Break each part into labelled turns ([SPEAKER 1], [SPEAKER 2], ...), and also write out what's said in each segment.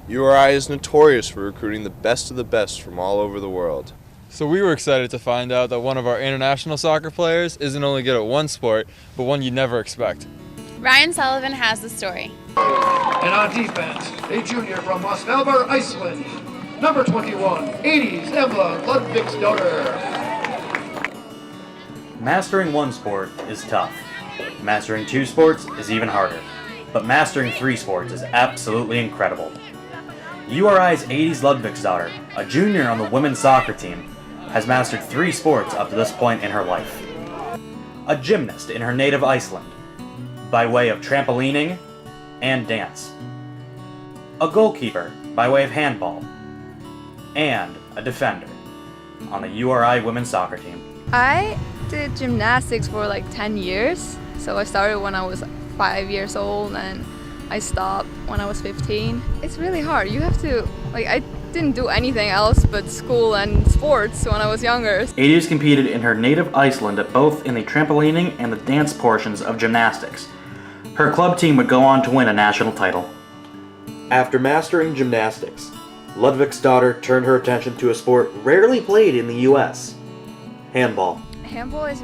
[SPEAKER 1] URI is notorious for recruiting the best of the best from all over the world.
[SPEAKER 2] So we were excited to find out that one of our international soccer players isn't only good at one sport, but one you'd never expect.
[SPEAKER 3] Ryan Sullivan has the story.
[SPEAKER 4] And on defense, a junior from Mosfelber, Iceland, number 21, Eydis Ludvigsdottir.
[SPEAKER 5] Mastering one sport is tough. Mastering two sports is even harder. But mastering three sports is absolutely incredible. URI's Eydis Ludvigsdottir, a junior on the women's soccer team, has mastered three sports up to this point in her life. A gymnast in her native Iceland, by way of trampolining and dance. A goalkeeper by way of handball. And a defender on the URI women's soccer team.
[SPEAKER 6] I did gymnastics for like 10 years. So I started when I was 5 years old and I stopped when I was 15. It's really hard. You have to, I didn't do anything else but school and sports when I was younger.
[SPEAKER 5] Eydis competed in her native Iceland at both in the trampolining and the dance portions of gymnastics. Her club team would go on to win a national title. After mastering gymnastics, Ludvigsdottir turned her attention to a sport rarely played in the US, handball.
[SPEAKER 6] Handball is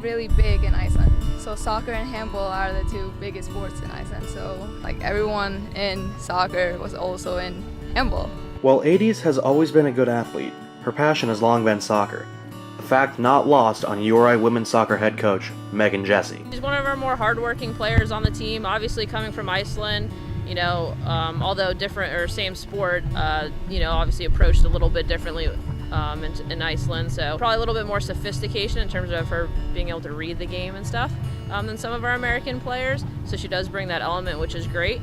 [SPEAKER 6] really big in Iceland. So soccer and handball are the two biggest sports in Iceland. So everyone in soccer was also in handball.
[SPEAKER 5] While Eydis has always been a good athlete, her passion has long been soccer. A fact not lost on URI women's soccer head coach Megan Jesse.
[SPEAKER 7] She's one of our more hardworking players on the team, obviously coming from Iceland. Although different or same sport, obviously approached a little bit differently in Iceland. So probably a little bit more sophistication in terms of her being able to read the game and stuff than some of our American players. So she does bring that element, which is great.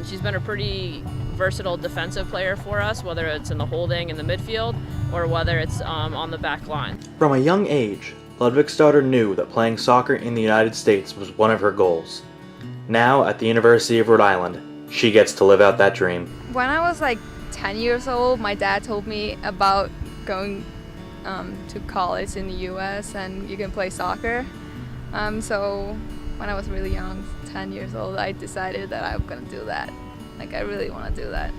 [SPEAKER 7] She's been a pretty versatile defensive player for us, whether it's in the holding in the midfield or whether it's on the back line.
[SPEAKER 5] From a young age, Ludvigsdottir knew that playing soccer in the United States was one of her goals. Now, at the University of Rhode Island, she gets to live out that dream.
[SPEAKER 6] When I was 10 years old, my dad told me about going to college in the US and you can play soccer. So when I was really young, 10 years old, I decided that I'm gonna do that. I really want to do that.